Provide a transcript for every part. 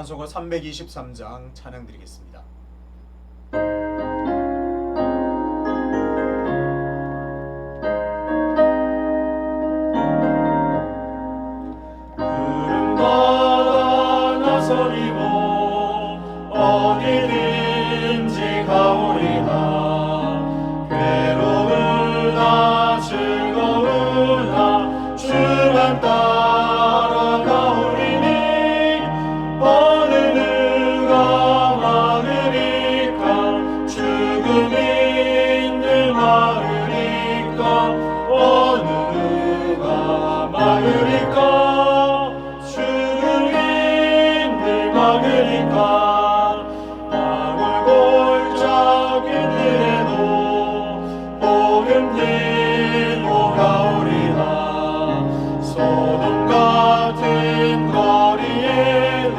찬송가 323장 찬양 드리겠습니다. 푸른바다 나서리고 어디든지 가오리다. 괴로우나 즐거우나 주만 따라가오리니 어느 누가 막으리까. 죽음이 늘 막으리까. 어느 누가 막으리까. 막으리까. 방울골짜기들에도 복음 들고 가오리라. 소돔 같은 거리에도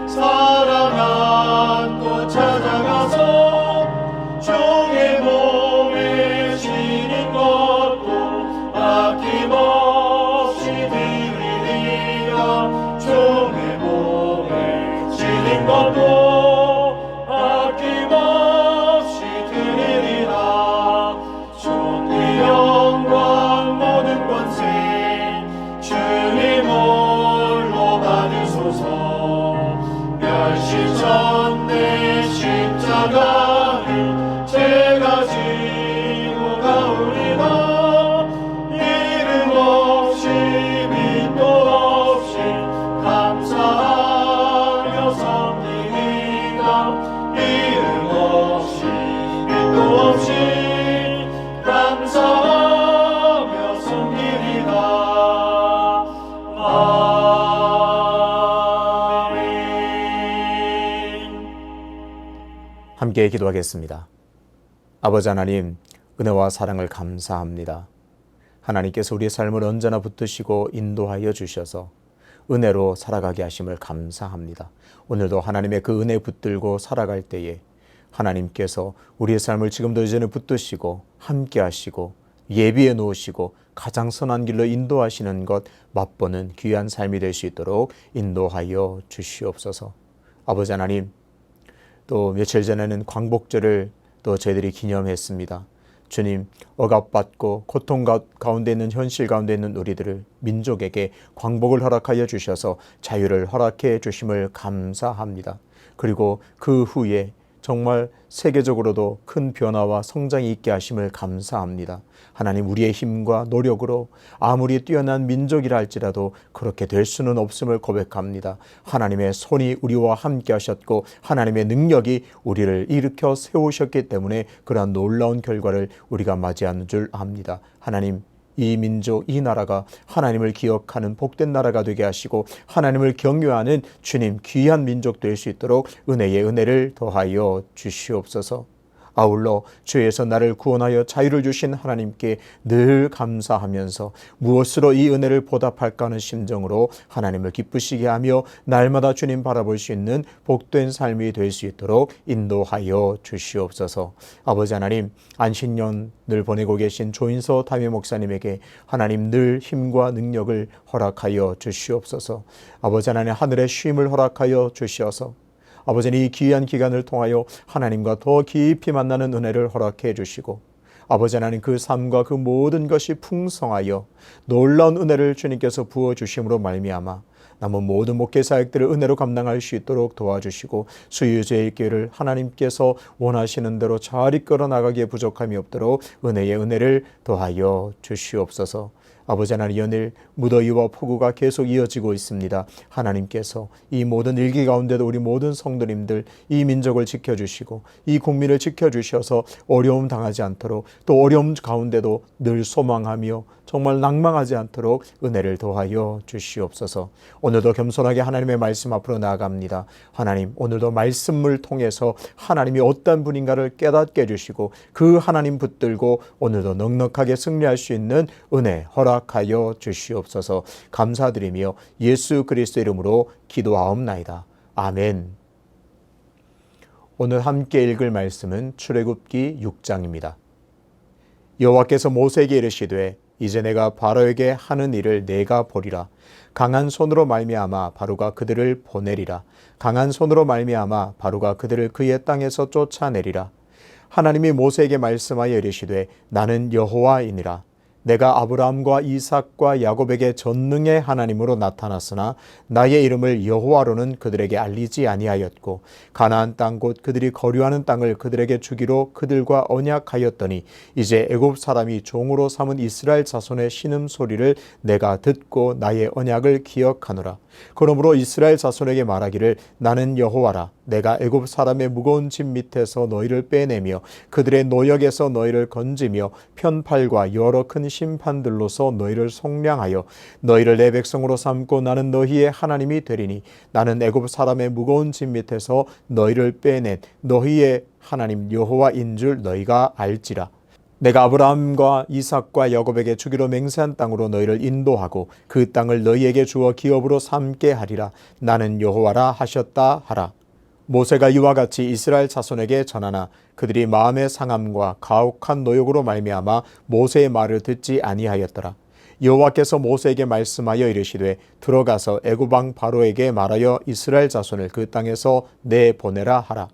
사랑 안고 찾아가서 종의 몸에 지닌 것도 아낌없이 드리리라. 종의 몸에 지닌 것도 아낌없이 드리리라. 존귀 영광 모든 권세 주님 홀로 받으소서. 멸시 전내 십자가를 제가 지고 가오리라. 이름 없이 빛도 없이 감사하며 섬기리라. 이름 없이 빛도 없이 감사하며 섬기리라. 함께 기도하겠습니다. 아버지 하나님, 은혜와 사랑을 감사합니다. 하나님께서 우리의 삶을 언제나 붙드시고 인도하여 주셔서 은혜로 살아가게 하심을 감사합니다. 오늘도 하나님의 그 은혜 붙들고 살아갈 때에 하나님께서 우리의 삶을 지금도 여전히 붙드시고 함께 하시고 예비해 놓으시고 가장 선한 길로 인도하시는 것 맛보는 귀한 삶이 될 수 있도록 인도하여 주시옵소서. 아버지 하나님, 또 며칠 전에는 광복절을 또 저희들이 기념했습니다. 주님, 억압받고 고통 가운데 있는 현실 가운데 있는 우리들을 민족에게 광복을 허락하여 주셔서 자유를 허락해 주심을 감사합니다. 그리고 그 후에 정말 세계적으로도 큰 변화와 성장이 있게 하심을 감사합니다. 하나님, 우리의 힘과 노력으로 아무리 뛰어난 민족이라 할지라도 그렇게 될 수는 없음을 고백합니다. 하나님의 손이 우리와 함께 하셨고 하나님의 능력이 우리를 일으켜 세우셨기 때문에 그러한 놀라운 결과를 우리가 맞이하는 줄 압니다. 하나님, 이 민족, 이 나라가 하나님을 기억하는 복된 나라가 되게 하시고 하나님을 경외하는 주님 귀한 민족 될 수 있도록 은혜의 은혜를 더하여 주시옵소서. 아울러 죄에서 나를 구원하여 자유를 주신 하나님께 늘 감사하면서 무엇으로 이 은혜를 보답할까 하는 심정으로 하나님을 기쁘시게 하며 날마다 주님 바라볼 수 있는 복된 삶이 될 수 있도록 인도하여 주시옵소서. 아버지 하나님, 안식년을 보내고 계신 조인서 담임 목사님에게 하나님 늘 힘과 능력을 허락하여 주시옵소서. 아버지 하나님, 하늘의 쉼을 허락하여 주시어서 아버지는 이 귀한 기간을 통하여 하나님과 더 깊이 만나는 은혜를 허락해 주시고 아버지 하나님, 그 삶과 그 모든 것이 풍성하여 놀라운 은혜를 주님께서 부어주심으로 말미암아 남은 모든 목회 사역들을 은혜로 감당할 수 있도록 도와주시고 수유제의 길을 하나님께서 원하시는 대로 잘 이끌어 나가기에 부족함이 없도록 은혜의 은혜를 더하여 주시옵소서. 아버지 하나님, 연일 무더위와 폭우가 계속 이어지고 있습니다. 하나님께서 이 모든 일기 가운데도 우리 모든 성도님들 이 민족을 지켜주시고 이 국민을 지켜주셔서 어려움 당하지 않도록 또 어려움 가운데도 늘 소망하며 정말 낭망하지 않도록 은혜를 더하여 주시옵소서. 오늘도 겸손하게 하나님의 말씀 앞으로 나아갑니다. 하나님, 오늘도 말씀을 통해서 하나님이 어떤 분인가를 깨닫게 해주시고 그 하나님 붙들고 오늘도 넉넉하게 승리할 수 있는 은혜 허락하여 주시옵소서. 감사드리며 예수 그리스도 이름으로 기도하옵나이다. 아멘. 오늘 함께 읽을 말씀은 출애굽기 6장입니다. 여호와께서 모세에게 이르시되 이제 내가 바로에게 하는 일을 내가 보리라. 강한 손으로 말미암아 바로가 그들을 보내리라. 강한 손으로 말미암아 바로가 그들을 그의 땅에서 쫓아내리라. 하나님이 모세에게 말씀하여 이르시되 나는 여호와이니라. 내가 아브라함과 이삭과 야곱에게 전능의 하나님으로 나타났으나 나의 이름을 여호와로는 그들에게 알리지 아니하였고 가나안 땅 곧 그들이 거류하는 땅을 그들에게 주기로 그들과 언약하였더니 이제 애굽 사람이 종으로 삼은 이스라엘 자손의 신음소리를 내가 듣고 나의 언약을 기억하노라. 그러므로 이스라엘 자손에게 말하기를 나는 여호와라. 내가 애굽 사람의 무거운 짐 밑에서 너희를 빼내며 그들의 노역에서 너희를 건지며 편팔과 여러 큰 심판들로서 너희를 속량하여 너희를 내 백성으로 삼고 나는 너희의 하나님이 되리니 나는 애굽 사람의 무거운 짐 밑에서 너희를 빼낸 너희의 하나님 여호와인 줄 너희가 알지라. 내가 아브라함과 이삭과 야곱에게 주기로 맹세한 땅으로 너희를 인도하고 그 땅을 너희에게 주어 기업으로 삼게 하리라. 나는 여호와라 하셨다 하라. 모세가 이와 같이 이스라엘 자손에게 전하나 그들이 마음의 상함과 가혹한 노역으로 말미암아 모세의 말을 듣지 아니하였더라. 여호와께서 모세에게 말씀하여 이르시되 들어가서 애굽 왕 바로에게 말하여 이스라엘 자손을 그 땅에서 내보내라 하라.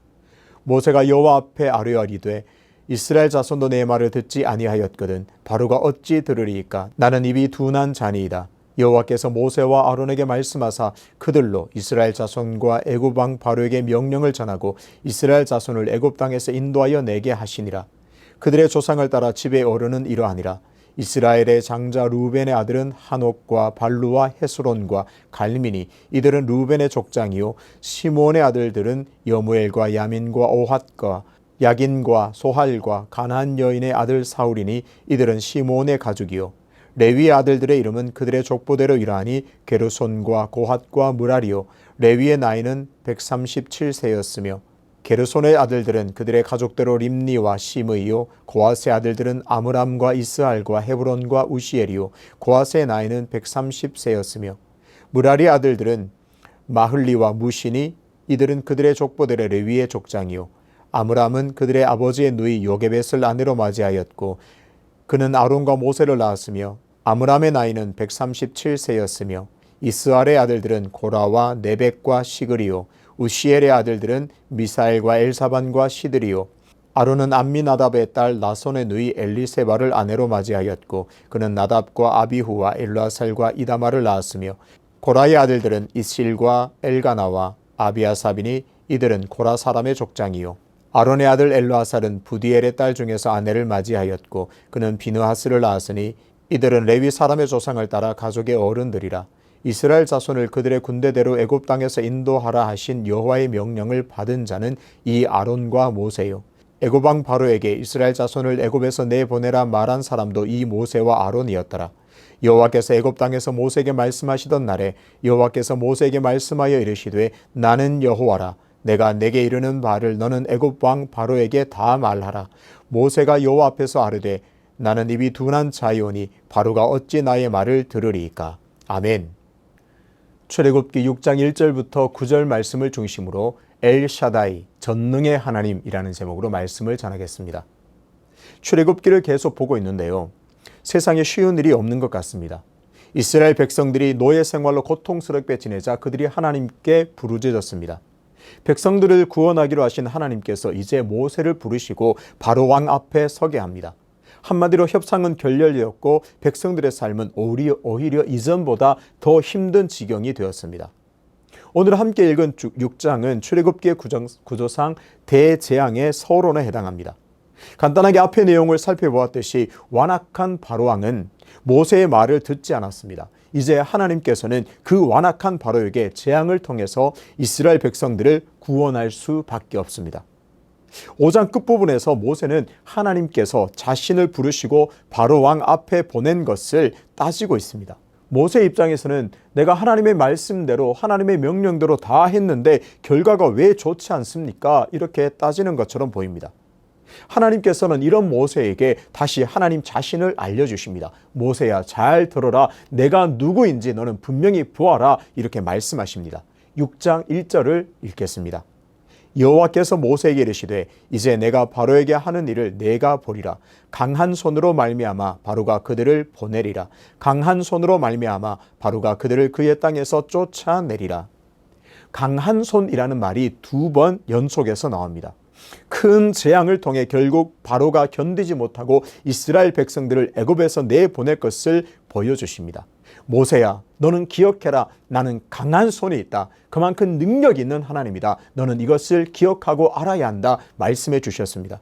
모세가 여호와 앞에 아뢰어리되 이스라엘 자손도 내 말을 듣지 아니하였거든 바로가 어찌 들으리이까. 나는 입이 둔한 자니이다. 여호와께서 모세와 아론에게 말씀하사 그들로 이스라엘 자손과 애굽 왕 바로에게 명령을 전하고 이스라엘 자손을 애굽 땅에서 인도하여 내게 하시니라. 그들의 조상을 따라 집에 오르는 이러하니라. 이스라엘의 장자 루벤의 아들은 한옥과 발루와 헤스론과 갈미니 이들은 루벤의 족장이요 시몬의 아들들은 여무엘과 야민과 오핫과 야긴과 소할과 가나안 여인의 아들 사울이니 이들은 시몬의 가족이요 레위의 아들들의 이름은 그들의 족보대로 이러하니 게르손과 고핫과 무라리요 레위의 나이는 137세였으며 게르손의 아들들은 그들의 가족대로 림니와 시므이요 고핫의 아들들은 아므람과 이스알과 헤브론과 우시엘이요 고핫의 나이는 130세였으며 무라리의 아들들은 마흘리와 무시니 이들은 그들의 족보대로 레위의 족장이요 아므람은 그들의 아버지의 누이 요게벳을 아내로 맞이하였고 그는 아론과 모세를 낳았으며 아므람의 나이는 137세였으며 이스알의 아들들은 고라와 네벡과 시그리요 우시엘의 아들들은 미사엘과 엘사반과 시드리요 아론은 암미나답의 딸 나손의 누이 엘리세바를 아내로 맞이하였고 그는 나답과 아비후와 엘르아살과 이다마를 낳았으며 고라의 아들들은 이실과 엘가나와 아비아삽이니 이들은 고라 사람의 족장이요 아론의 아들 엘르아살은 부디엘의 딸 중에서 아내를 맞이하였고 그는 비느하스를 낳았으니 이들은 레위 사람의 조상을 따라 가족의 어른들이라. 이스라엘 자손을 그들의 군대대로 애굽 땅에서 인도하라 하신 여호와의 명령을 받은 자는 이 아론과 모세요. 애굽 왕 바로에게 이스라엘 자손을 애굽에서 내보내라 말한 사람도 이 모세와 아론이었더라. 여호와께서 애굽 땅에서 모세에게 말씀하시던 날에 여호와께서 모세에게 말씀하여 이르시되 나는 여호와라. 내가 내게 이르는 바를 너는 애굽 왕 바로에게 다 말하라. 모세가 여호와 앞에서 아뢰되 나는 입이 둔한 자이오니 바로가 어찌 나의 말을 들으리이까. 아멘. 출애굽기 6장 1절부터 9절 말씀을 중심으로 엘샤다이 전능의 하나님이라는 제목으로 말씀을 전하겠습니다. 출애굽기를 계속 보고 있는데요. 세상에 쉬운 일이 없는 것 같습니다. 이스라엘 백성들이 노예 생활로 고통스럽게 지내자 그들이 하나님께 부르짖었습니다. 백성들을 구원하기로 하신 하나님께서 이제 모세를 부르시고 바로 왕 앞에 서게 합니다. 한마디로 협상은 결렬되었고 백성들의 삶은 오히려 이전보다 더 힘든 지경이 되었습니다. 오늘 함께 읽은 6장은 출애굽기의 구조상 대재앙의 서론에 해당합니다. 간단하게 앞의 내용을 살펴보았듯이 완악한 바로왕은 모세의 말을 듣지 않았습니다. 이제 하나님께서는 그 완악한 바로에게 재앙을 통해서 이스라엘 백성들을 구원할 수밖에 없습니다. 5장 끝부분에서 모세는 하나님께서 자신을 부르시고 바로 왕 앞에 보낸 것을 따지고 있습니다. 모세 입장에서는 내가 하나님의 말씀대로 하나님의 명령대로 다 했는데 결과가 왜 좋지 않습니까? 이렇게 따지는 것처럼 보입니다. 하나님께서는 이런 모세에게 다시 하나님 자신을 알려주십니다. 모세야, 잘 들어라. 내가 누구인지 너는 분명히 보아라. 이렇게 말씀하십니다. 6장 1절을 읽겠습니다. 여호와께서 모세에게 이르시되 이제 내가 바로에게 하는 일을 내가 보리라. 강한 손으로 말미암아 바로가 그들을 보내리라. 강한 손으로 말미암아 바로가 그들을 그의 땅에서 쫓아내리라. 강한 손이라는 말이 2번 연속해서 나옵니다. 큰 재앙을 통해 결국 바로가 견디지 못하고 이스라엘 백성들을 애굽에서 내보낼 것을 보여주십니다. 모세야, 너는 기억해라. 나는 강한 손이 있다. 그만큼 능력이 있는 하나님이다. 너는 이것을 기억하고 알아야 한다. 말씀해 주셨습니다.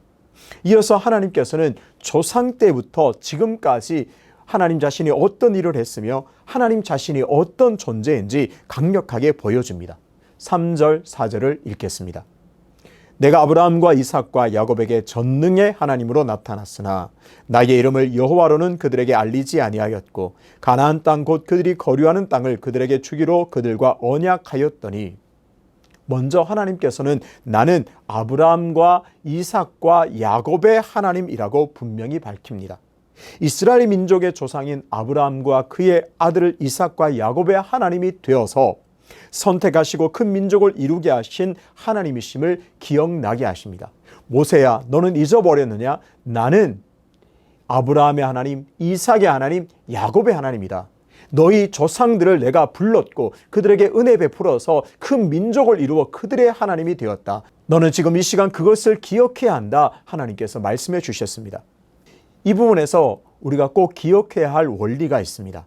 이어서 하나님께서는 조상 때부터 지금까지 하나님 자신이 어떤 일을 했으며 하나님 자신이 어떤 존재인지 강력하게 보여줍니다. 3절, 4절을 읽겠습니다. 내가 아브라함과 이삭과 야곱에게 전능의 하나님으로 나타났으나 나의 이름을 여호와로는 그들에게 알리지 아니하였고 가나안 땅 곧 그들이 거류하는 땅을 그들에게 주기로 그들과 언약하였더니, 먼저 하나님께서는 나는 아브라함과 이삭과 야곱의 하나님이라고 분명히 밝힙니다. 이스라엘 민족의 조상인 아브라함과 그의 아들 이삭과 야곱의 하나님이 되어서 선택하시고 큰 민족을 이루게 하신 하나님이심을 기억나게 하십니다. 모세야, 너는 잊어버렸느냐? 나는 아브라함의 하나님, 이삭의 하나님, 야곱의 하나님이다. 너희 조상들을 내가 불렀고 그들에게 은혜 베풀어서 큰 민족을 이루어 그들의 하나님이 되었다. 너는 지금 이 시간 그것을 기억해야 한다. 하나님께서 말씀해 주셨습니다. 이 부분에서 우리가 꼭 기억해야 할 원리가 있습니다.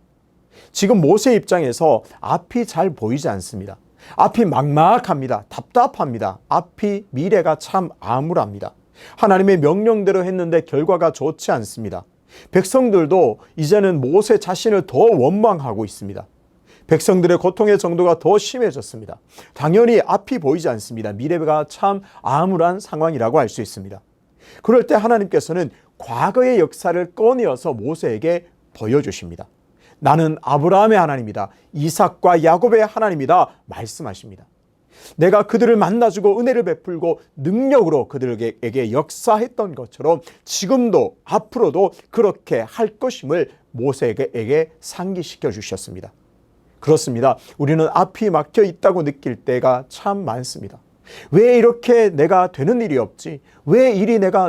지금 모세 입장에서 앞이 잘 보이지 않습니다. 앞이 막막합니다. 답답합니다. 앞이 미래가 참 암울합니다. 하나님의 명령대로 했는데 결과가 좋지 않습니다. 백성들도 이제는 모세 자신을 더 원망하고 있습니다. 백성들의 고통의 정도가 더 심해졌습니다. 당연히 앞이 보이지 않습니다. 미래가 참 암울한 상황이라고 할 수 있습니다. 그럴 때 하나님께서는 과거의 역사를 꺼내어서 모세에게 보여주십니다. 나는 아브라함의 하나님이다. 이삭과 야곱의 하나님이다. 말씀하십니다. 내가 그들을 만나주고 은혜를 베풀고 능력으로 그들에게 역사했던 것처럼 지금도 앞으로도 그렇게 할 것임을 모세에게 상기시켜 주셨습니다. 그렇습니다. 우리는 앞이 막혀 있다고 느낄 때가 참 많습니다. 왜 이렇게 내가 되는 일이 없지? 왜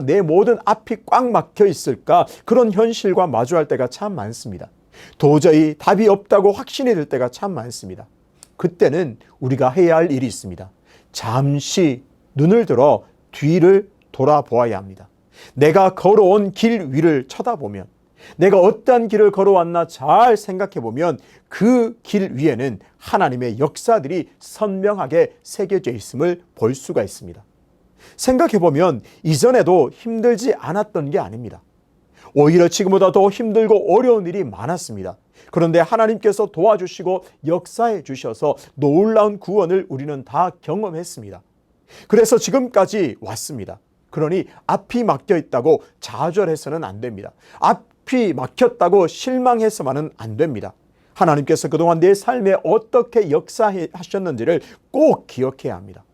내 모든 앞이 꽉 막혀 있을까? 그런 현실과 마주할 때가 참 많습니다. 도저히 답이 없다고 확신이 들 때가 참 많습니다. 그때는 우리가 해야 할 일이 있습니다. 잠시 눈을 들어 뒤를 돌아보아야 합니다. 내가 걸어온 길 위를 쳐다보면, 내가 어떠한 길을 걸어왔나 잘 생각해보면 그 길 위에는 하나님의 역사들이 선명하게 새겨져 있음을 볼 수가 있습니다. 생각해보면 이전에도 힘들지 않았던 게 아닙니다. 오히려 지금보다 더 힘들고 어려운 일이 많았습니다. 그런데 하나님께서 도와주시고 역사해 주셔서 놀라운 구원을 우리는 다 경험했습니다. 그래서 지금까지 왔습니다. 그러니 앞이 막혀 있다고 좌절해서는 안 됩니다. 앞이 막혔다고 실망해서만은 안 됩니다. 하나님께서 그동안 내 삶에 어떻게 역사하셨는지를 꼭 기억해야 합니다.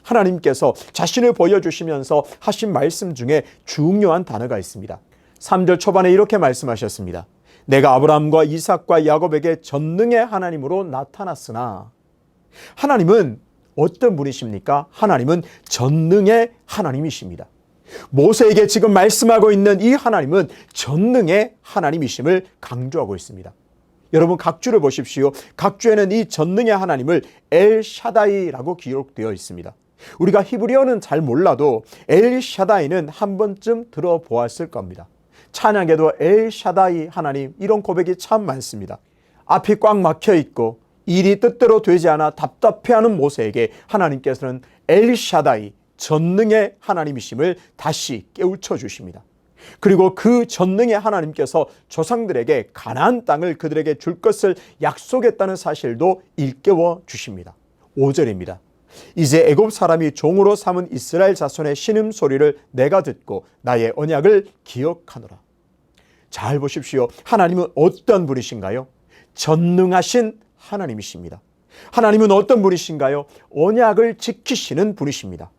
하나님께서 자신을 보여주시면서 하신 말씀 중에 중요한 단어가 있습니다. 3절 초반에 이렇게 말씀하셨습니다. 내가 아브라함과 이삭과 야곱에게 전능의 하나님으로 나타났으나, 하나님은 어떤 분이십니까? 하나님은 전능의 하나님이십니다. 모세에게 지금 말씀하고 있는 이 하나님은 전능의 하나님이심을 강조하고 있습니다. 여러분, 각주를 보십시오. 각주에는 이 전능의 하나님을 엘샤다이라고 기록되어 있습니다. 우리가 히브리어는 잘 몰라도 엘샤다이는 한 번쯤 들어보았을 겁니다. 찬양에도 엘샤다이 하나님, 이런 고백이 참 많습니다. 앞이 꽉 막혀 있고 일이 뜻대로 되지 않아 답답해하는 모세에게 하나님께서는 엘샤다이, 전능의 하나님이심을 다시 깨우쳐 주십니다. 그리고 그 전능의 하나님께서 조상들에게 가나안 땅을 그들에게 줄 것을 약속했다는 사실도 일깨워 주십니다. 5절입니다. 이제 애굽 사람이 종으로 삼은 이스라엘 자손의 신음소리를 내가 듣고 나의 언약을 기억하노라. 잘 보십시오. 하나님은 어떤 분이신가요? 전능하신 하나님이십니다. 하나님은 어떤 분이신가요? 언약을 지키시는 분이십니다.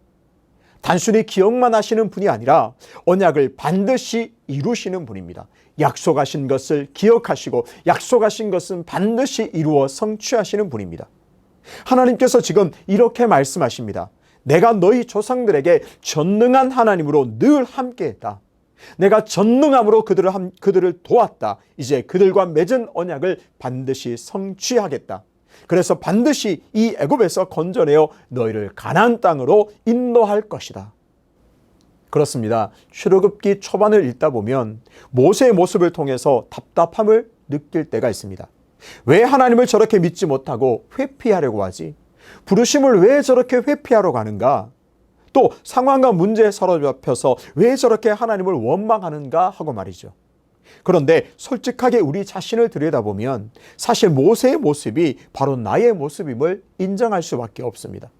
단순히 기억만 하시는 분이 아니라 언약을 반드시 이루시는 분입니다. 약속하신 것을 기억하시고 약속하신 것은 반드시 이루어 성취하시는 분입니다. 하나님께서 지금 이렇게 말씀하십니다. 내가 너희 조상들에게 전능한 하나님으로 늘 함께했다. 내가 전능함으로 그들을 도왔다. 이제 그들과 맺은 언약을 반드시 성취하겠다. 그래서 반드시 이 애굽에서 건져내어 너희를 가나안 땅으로 인도할 것이다. 그렇습니다. 출애굽기 초반을 읽다 보면 모세의 모습을 통해서 답답함을 느낄 때가 있습니다. 왜 하나님을 저렇게 믿지 못하고 회피하려고 하지? 부르심을 왜 저렇게 회피하려고 하는가? 또 상황과 문제에 사로잡혀서 왜 저렇게 하나님을 원망하는가 하고 말이죠. 그런데 솔직하게 우리 자신을 들여다보면 사실 모세의 모습이 바로 나의 모습임을 인정할 수밖에 없습니다.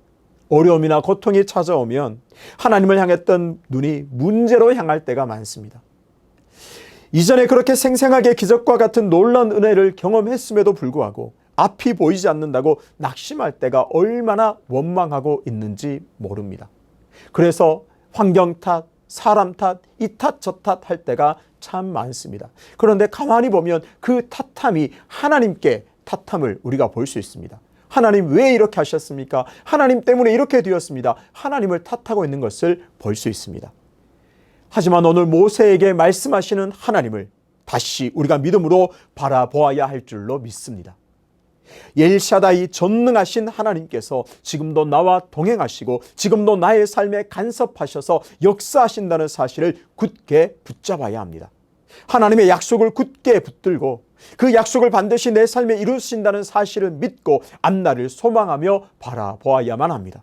어려움이나 고통이 찾아오면 하나님을 향했던 눈이 문제로 향할 때가 많습니다. 이전에 그렇게 생생하게 기적과 같은 놀라운 은혜를 경험했음에도 불구하고 앞이 보이지 않는다고 낙심할 때가 얼마나 원망하고 있는지 모릅니다. 그래서 환경 탓, 사람 탓, 이 탓, 저 탓 할 때가 참 많습니다. 그런데 가만히 보면 그 탓함이 하나님께 탓함을 우리가 볼 수 있습니다. 하나님 왜 이렇게 하셨습니까? 하나님 때문에 이렇게 되었습니다. 하나님을 탓하고 있는 것을 볼 수 있습니다. 하지만 오늘 모세에게 말씀하시는 하나님을 다시 우리가 믿음으로 바라보아야 할 줄로 믿습니다. 엘샤다이 전능하신 하나님께서 지금도 나와 동행하시고 지금도 나의 삶에 간섭하셔서 역사하신다는 사실을 굳게 붙잡아야 합니다. 하나님의 약속을 굳게 붙들고 그 약속을 반드시 내 삶에 이루신다는 사실을 믿고 앞날을 소망하며 바라보아야만 합니다.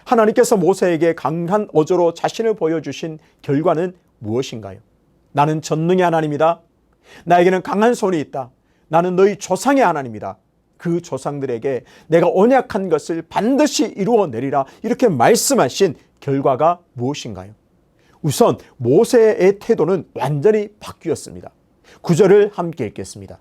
하나님께서 모세에게 강한 어조로 자신을 보여주신 결과는 무엇인가요? 나는 전능의 하나님이다. 나에게는 강한 손이 있다. 나는 너희 조상의 하나님이다. 그 조상들에게 내가 언약한 것을 반드시 이루어내리라. 이렇게 말씀하신 결과가 무엇인가요? 우선 모세의 태도는 완전히 바뀌었습니다. 9절을 함께 읽겠습니다.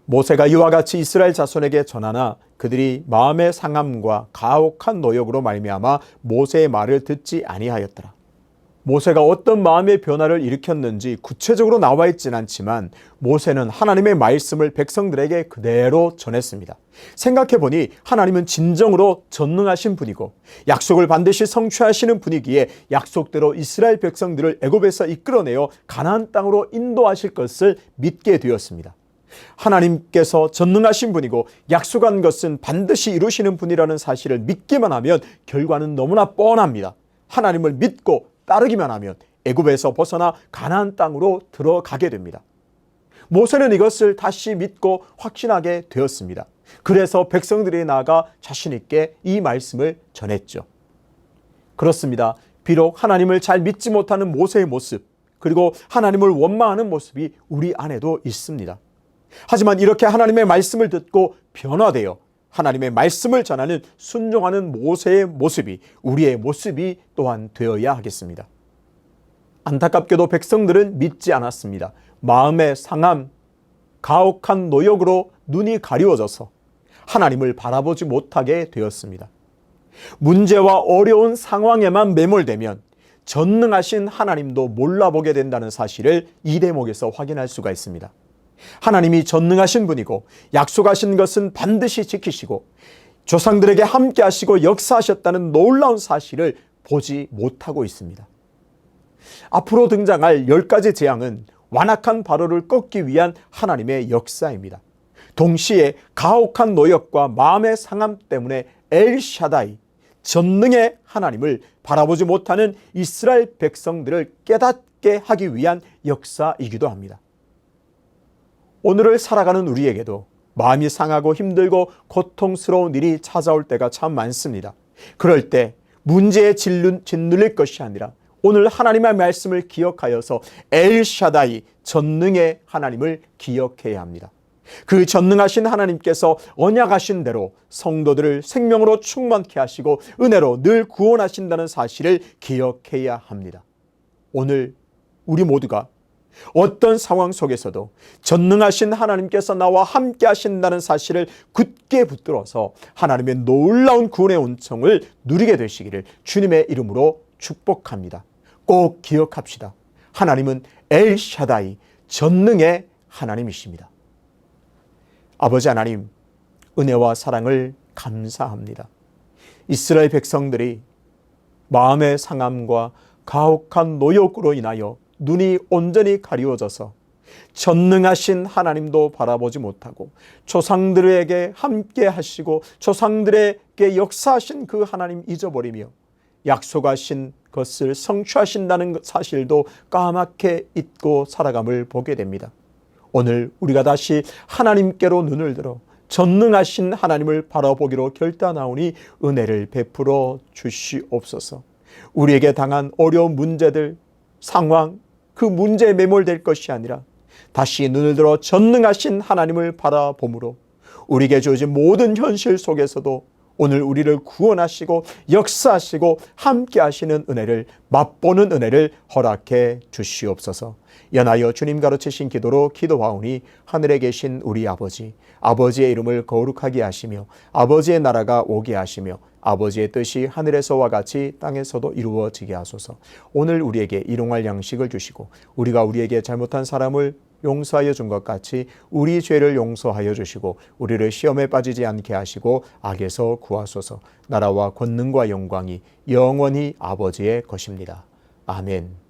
모세가 이와 같이 이스라엘 자손에게 전하나 그들이 마음의 상함과 가혹한 노역으로 말미암아 모세의 말을 듣지 아니하였더라. 모세가 어떤 마음의 변화를 일으켰는지 구체적으로 나와 있지는 않지만 모세는 하나님의 말씀을 백성들에게 그대로 전했습니다. 생각해보니 하나님은 진정으로 전능하신 분이고 약속을 반드시 성취하시는 분이기에 약속대로 이스라엘 백성들을 애굽에서 이끌어내어 가나안 땅으로 인도하실 것을 믿게 되었습니다. 하나님께서 전능하신 분이고 약속한 것은 반드시 이루시는 분이라는 사실을 믿기만 하면 결과는 너무나 뻔합니다. 하나님을 믿고 따르기만 하면 애굽에서 벗어나 가나안 땅으로 들어가게 됩니다. 모세는 이것을 다시 믿고 확신하게 되었습니다. 그래서 백성들이 나아가 자신 있게 이 말씀을 전했죠. 그렇습니다. 비록 하나님을 잘 믿지 못하는 모세의 모습, 그리고 하나님을 원망하는 모습이 우리 안에도 있습니다. 하지만 이렇게 하나님의 말씀을 듣고 변화되어 하나님의 말씀을 전하는 순종하는 모세의 모습이 우리의 모습이 또한 되어야 하겠습니다. 안타깝게도 백성들은 믿지 않았습니다. 마음의 상함, 가혹한 노역으로 눈이 가리워져서 하나님을 바라보지 못하게 되었습니다. 문제와 어려운 상황에만 매몰되면 전능하신 하나님도 몰라보게 된다는 사실을 이 대목에서 확인할 수가 있습니다. 하나님이 전능하신 분이고 약속하신 것은 반드시 지키시고 조상들에게 함께 하시고 역사하셨다는 놀라운 사실을 보지 못하고 있습니다. 앞으로 등장할 10가지 재앙은 완악한 바로를 꺾기 위한 하나님의 역사입니다. 동시에 가혹한 노역과 마음의 상함 때문에 엘샤다이, 전능의 하나님을 바라보지 못하는 이스라엘 백성들을 깨닫게 하기 위한 역사이기도 합니다. 오늘을 살아가는 우리에게도 마음이 상하고 힘들고 고통스러운 일이 찾아올 때가 참 많습니다. 그럴 때 문제에 짓눌릴 것이 아니라 오늘 하나님의 말씀을 기억하여서 엘샤다이, 전능의 하나님을 기억해야 합니다. 그 전능하신 하나님께서 언약하신 대로 성도들을 생명으로 충만케 하시고 은혜로 늘 구원하신다는 사실을 기억해야 합니다. 오늘 우리 모두가 어떤 상황 속에서도 전능하신 하나님께서 나와 함께 하신다는 사실을 굳게 붙들어서 하나님의 놀라운 구원의 은총을 누리게 되시기를 주님의 이름으로 축복합니다. 꼭 기억합시다. 하나님은 엘샤다이, 전능의 하나님이십니다. 아버지 하나님, 은혜와 사랑을 감사합니다. 이스라엘 백성들이 마음의 상함과 가혹한 노역으로 인하여 눈이 온전히 가리워져서 전능하신 하나님도 바라보지 못하고 조상들에게 함께 하시고 조상들에게 역사하신 그 하나님 잊어버리며 약속하신 것을 성취하신다는 사실도 까맣게 잊고 살아감을 보게 됩니다. 오늘 우리가 다시 하나님께로 눈을 들어 전능하신 하나님을 바라보기로 결단하오니 은혜를 베풀어 주시옵소서. 우리에게 당한 어려운 문제들, 상황, 그 문제에 매몰될 것이 아니라 다시 눈을 들어 전능하신 하나님을 바라봄으로 우리에게 주어진 모든 현실 속에서도 오늘 우리를 구원하시고 역사하시고 함께 하시는 은혜를 맛보는 은혜를 허락해 주시옵소서. 연하여 주님 가르치신 기도로 기도하오니 하늘에 계신 우리 아버지, 아버지의 이름을 거룩하게 하시며 아버지의 나라가 오게 하시며 아버지의 뜻이 하늘에서와 같이 땅에서도 이루어지게 하소서. 오늘 우리에게 일용할 양식을 주시고 우리가 우리에게 잘못한 사람을 용서하여 준 것 같이 우리 죄를 용서하여 주시고 우리를 시험에 빠지지 않게 하시고 악에서 구하소서. 나라와 권능과 영광이 영원히 아버지의 것입니다. 아멘.